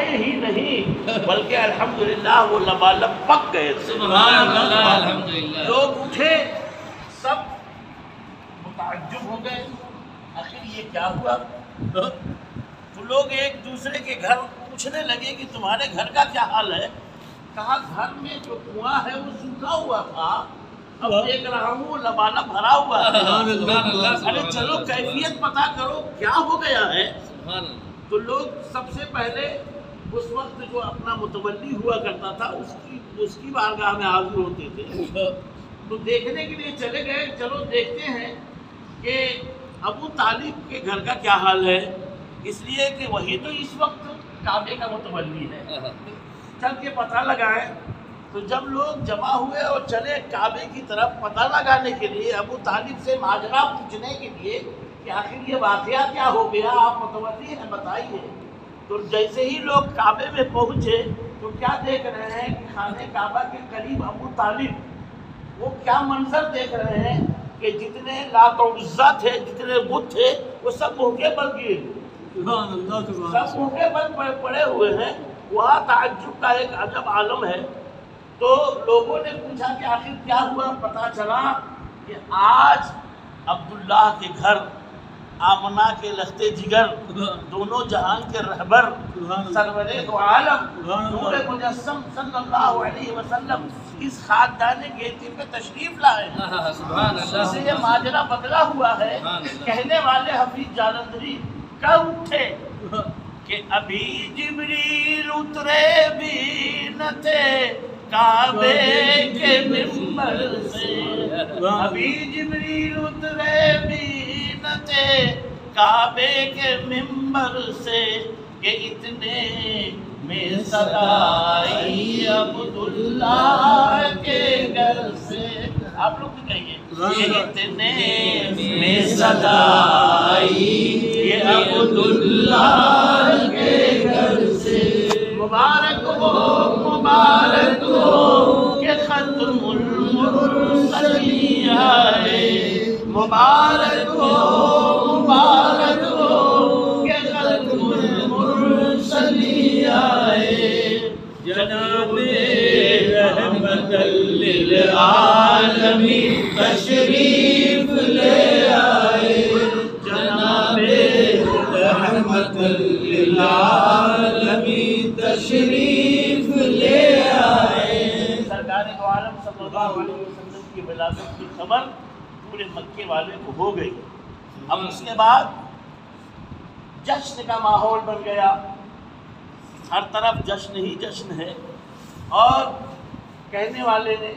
آئے ہی نہیں بلکہ الحمدللہ وہ لبالب پک گئے تھے۔ سبحان اللہ، الحمدللہ۔ لوگ اٹھے، سب متعجب ہو گئے، آخر یہ کیا ہوا؟ تو لوگ ایک دوسرے کے گھر پوچھنے لگے کہ تمہارے گھر کا کیا حال ہے؟ کہا گھر میں جو کنواں ہے وہ سوکھا ہوا تھا، اب دیکھ رہا ہوں لبالب بھرا ہوا ہے۔ ارے چلو کیفیت پتا کرو کیا ہو گیا ہے۔ تو لوگ سب سے پہلے اس وقت جو اپنا متولی ہوا کرتا تھا اس کی بارگاہ میں حاضر ہوتے تھے، تو دیکھنے کے لیے چلے گئے، چلو دیکھتے ہیں کہ ابو طالب کے گھر کا کیا حال ہے، اس لیے کہ وہی تو اس وقت کعبے کا متولی ہے۔ چل کے پتہ لگائیں، تو جب لوگ جمع ہوئے اور چلے کعبے کی طرف پتہ لگانے کے لیے، ابو طالب سے ماجرا پوچھنے کے لیے کہ آخر یہ واقعہ کیا ہو گیا، آپ متولی ہیں بتائیے۔ تو جیسے ہی لوگ کعبے میں پہنچے تو کیا دیکھ رہے ہیں کہ خانہ کعبہ کے قریب ابو طالب، وہ کیا منظر دیکھ رہے ہیں کہ جتنے لات و عزا تھے، جتنے بت تھے، وہ سب منہ کے بل گئے، سب منہ کے بل پڑے ہوئے ہیں۔ وہاں تعجب کا ایک عجب عالم ہے۔ تو لوگوں نے پوچھا کہ آخر کیا ہوا؟ پتہ چلا کہ آج عبداللہ کے گھر، آمنہ کے لختے جگر، دونوں جہان کے رہبر، سرور دو عالم، نور مجسم صلی اللہ علیہ وسلم اس خاندان گیتی پہ تشریف لائے ہیں۔ اس سے یہ ماجرا بدلا ہوا ہے۔ کہنے والے حفیظ جالندھری کب اٹھے کہ ابھی جبریل اترے بھی نہ تھے کعبے کے ممبر سے، ابھی جبریل اترے بھی نہ تھے کعبے کے ممبر سے، کہ اتنے میں صدا آئی عبداللہ کے گھر سے۔ آپ لوگ بھی کہیے کہ اتنے میں صدا آئی عبداللہ کے گھر سے، مبارک ہو کہ ختم المرسلین آئے، مبارک ہو کہ ختم المرسلین آئے، جناب رحمت للعالمین تشریف لے آئے، جناب رحمت للعالمین تشریف لے آئے۔ سرکار دو عالم صلی اللہ علیہ وسلم کی ولادت کی خبر پورے مکے والے کو ہو گئی۔ اب اس کے بعد جشن کا ماحول بن گیا، ہر طرف جشن ہی جشن ہے۔ اور کہنے والے نے،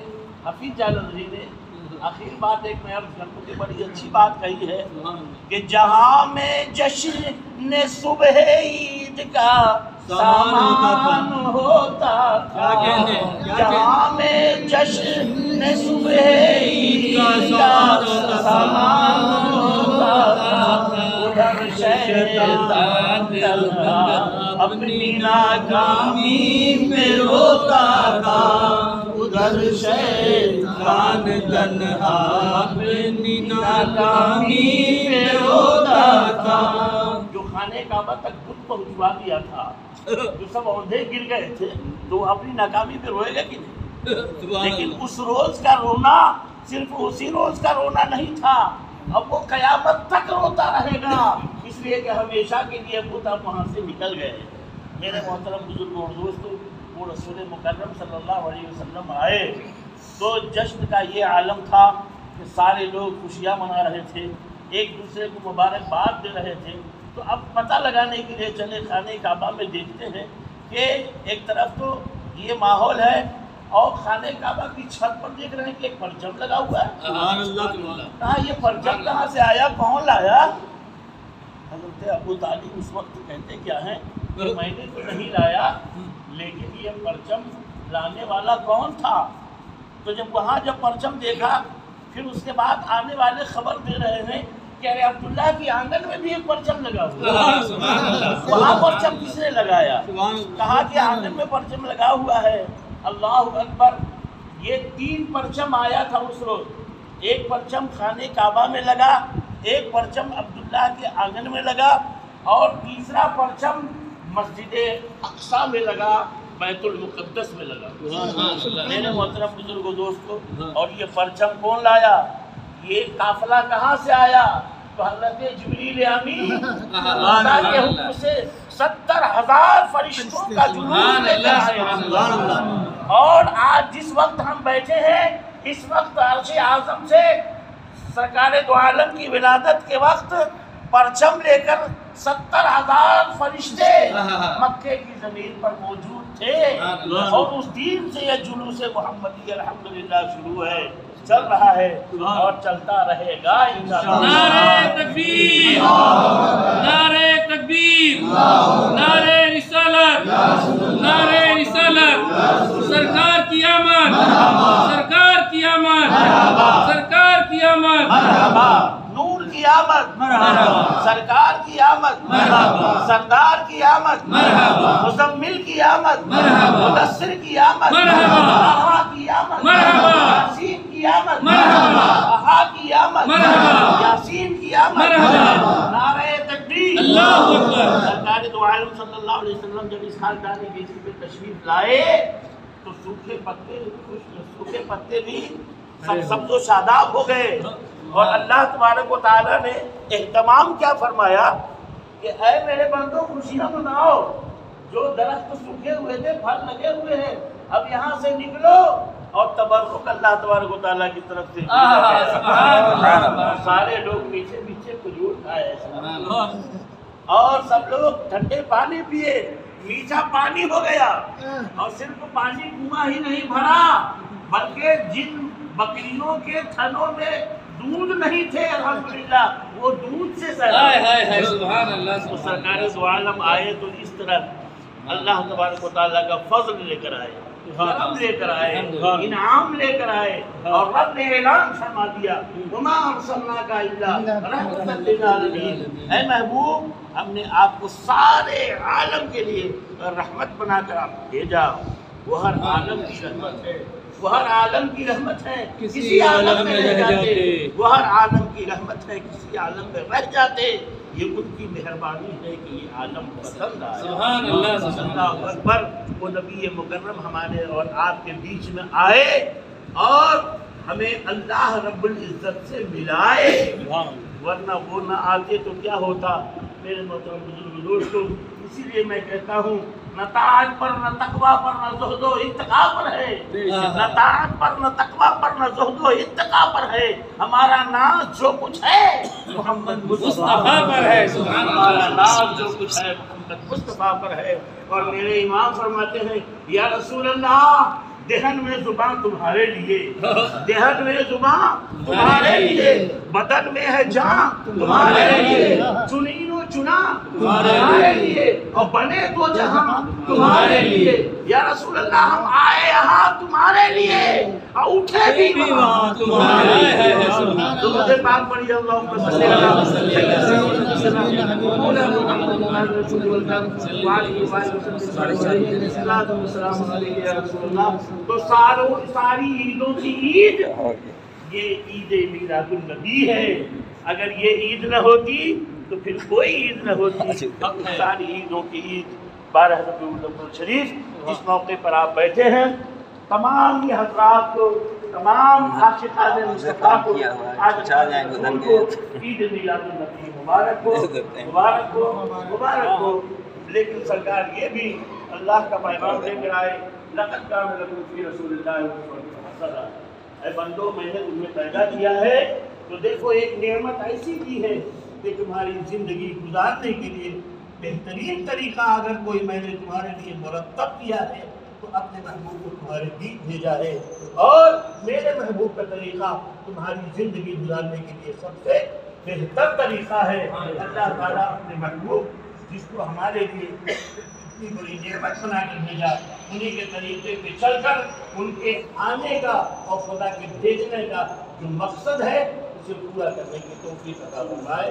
حفیظ جالندھری نے آخری بات ایک میں عرض کروں کہ بڑی اچھی بات کہی ہے کہ جہاں میں جشن صبح عید کا سامان ہوتا تھا، جہاں میں جشن صبح عید کا سامان ہوتا تھا، ادھر شیطان اپنی ناکامی پہ روتا تھا، ادھر شیطان تنہا اپنی ناکامی پہ روتا تھا۔ جو خانہ کعبہ تک بت پہنچوا دیا تھا، جو سب اوندھے گر گئے تھے، تو وہ اپنی ناکامی پہ روئے گا کہ نہیں؟ لیکن اس روز کا رونا صرف اسی روز کا رونا نہیں تھا، اب وہ قیامت تک روتا رہے گا، اس لیے کہ ہمیشہ کے لیے بت اب وہاں سے نکل گئے۔ میرے محترم بزرگوں اور دوستوں، وہ رسول مکرم صلی اللہ علیہ وسلم آئے تو جشن کا یہ عالم تھا کہ سارے لوگ خوشیاں منا رہے تھے، ایک دوسرے کو مبارکباد دے رہے تھے۔ تو اب پتہ لگانے کے لیے چلے خانہ کعبہ میں، دیکھتے ہیں کہ ایک طرف تو یہ ماحول ہے اور خانہ کعبہ کی چھت پر دیکھ رہے ہیں کہ ایک پرچم لگا ہوا ہے۔ کہا یہ پرچم کہاں سے آیا، کون لایا؟ حضرت ابو طالب اس وقت کہتے کیا ہیں کہ میں نے تو نہیں لایا، لیکن یہ پرچم لانے والا کون تھا؟ تو جب پرچم دیکھا، پھر اس کے بعد آنے والے خبر دے رہے ہیں کہ ارے عبداللہ کی آنگن میں بھی ایک پرچم لگا ہوا، وہاں پرچم کس نے لگایا؟ کہا کہ آنگن میں پرچم لگا ہوا ہے۔ اللہ اکبر! یہ 3 پرچم آیا تھا اس روز، ایک پرچم خانہ کعبہ میں لگا، ایک پرچم عبداللہ کے آنگن میں لگا، اور تیسرا پرچم मस्जिद अक्सा में लगा, बैतुल मुक़द्दस में लगा। मेरे मोहतरम बुजुर्गों दोस्तों, और ये परचम कौन लाया, ये काफिला कहाँ से आया, तो हज़रत जिब्रील अमीन अल्लाह के हुक्म से 70,000 फरिश्तों का जुलूस लेकर आए। और आज जिस वक्त हम बैठे हैं, इस वक्त अर्श आज़म से सरकार दो आलम की विलादत के वक्त परचम लेकर 70,000 फरिश्ते मक्के की जमीन पर मौजूद थे। और उस दिन से यह जुलूस मुहम्मदी अल्हम्दुलिल्लाह शुरू है, चल रहा है और चलता रहेगा इंशाअल्लाह। नारे तकबीर, नारे तकबीर, नारे रिसालत, नारे रिसालत, सरकार की आमद, सरकार की आमद, सरकार की आमद, नूर की आमद, सरकार की आमद, सरदार की आमद, मुज़म्मिल की आमद, मुदस्सिर की आमद, आहा की आमद, यासीन की आमद, आहा की आमद, यासीन की आमद, नारे तकबीर, अल्लाहु अकबर। सरकार दो आलम सल्लल्लाहु अलैहि वसल्लम जब इस खानदानी बेटी पे तशरीफ लाए तो सूखे पत्ते भी सब तो शादाब हो गए। और अल्लाह तबारक व तआला ने एहतमाम क्या फरमाया कि ऐ मेरे बंदो खुशियाँ मनाओ, जो दरख्त सूखे हुए थे फल लगे हुए हैं, अब यहाँ से निकलो और तबर्रुक अल्लाह तबारक व तआला की तरफ से सारे लोग मीठे मीठे खजूर खाए और सब लोग ठंडे पानी पिए, मीठा पानी हो गया। और सिर्फ पानी कुआं ही नहीं भरा, बल्कि जिन बकरियों के थनों में दूध नहीं थे अल्हम्दुलिल्लाह, वो दूध से सुभान अल्लाह। तो सरकार दो आलम आए तो इस तरह अल्लाह तबारक व तआला का फज़ल लेकर आए, करम लेकर आए, इनाम लेकर आए। और रब ने ऐलान फरमा दिया, वमा अरसलनाका इल्ला रहमतन लिल आलमीन, ऐ महबूब हमने आपको सारे आलम के लिए रहमत बनाकर आपको भेजा। वो हर आलम की रहमत है, वो हर आलम की रहमत है, किसी आलम में रह जाते, वो हर आलम की रहमत है, किसी आलम में रह जाते। ये उनकी मेहरबानी है कि ये आलम पसंद आया। सुभान अल्लाह, अल्लाहु अकबर। वो नबी मुकर्रम हमारे और आपके बीच में आए और हमें अल्लाह रब्बुल इज्जत से मिलाए, वरना वो ना आते तो क्या होता। मेरे मोहतरम बुजुर्ग दोस्तों, इसीलिए मैं कहता हूँ न ताअत पर, न तकवा पर, न ज़ुहद व इत्तक़ा पर है। न ताअत पर, न तकवा पर, न ज़ुहद व इत्तक़ा पर है। हमारा नाज जो कुछ है मोहम्मद मुस्तफ़ा पर है। हमारा नाज जो कुछ है मोहम्मद मुस्तफ़ा पर है। और मेरे इमाम फरमाते हैं, या रसूल अल्लाह, देहन में जुबान तुम्हारे लिए, देहन में जुबान तुम्हारे लिए, बदन में है जान तुम्हारे लिए, चुनीनो चुना तुम्हारे लिए, और बने दो जहां तुम्हारे लिए। या रसूल अल्लाह, हम आए यहाँ तुम्हारे लिए और उठे भी वहाँ तुम्हारे लिए। तो मुझे बात पड़ी, तो सारी ईदों की ईद ये ईद मीलादुन नबी है। अगर ये ईद न होती तो फिर कोई ईद न होती। सारी ईदों की ईद 12 रबीउल अव्वल शरीफ, जिस मौके पर आप बैठे हैं, तमाम ये हज़रात को, तमाम आशिक़ाने मुस्तफ़ा को आज उनको ईद मीलादुन नबी मुबारक हो, मुबारक हो, मुबारक हो। लेकिन सरकार ये भी अल्लाह का पैगाम लेकर आए, लक़द कान लकुम फ़ी रसूलिल्लाहि उस्वतुन हसना, ऐ बंदो मैंने तुम्हें पैदा किया है तो देखो एक नेमत ऐसी दी है कि तुम्हारी ज़िंदगी गुजारने के लिए बेहतरीन तरीक़ा अगर कोई मैंने तुम्हारे लिए मुरत्तब किया है तो अपने महबूब को तुम्हारे बीच भेजा है। और मेरे महबूब का तरीक़ा तुम्हारी ज़िंदगी गुजारने के लिए सबसे बेहतर तरीक़ा है। अल्लाह ताला अपने महबूब जिसको हमारे लिए इतनी बड़ी नेमत बना के भेजा, उन्हीं के तरीके पे चलकर उनके आने का और खुदा के भेजने का जो मकसद है उसे पूरा करने की तौफीक अता फरमाए।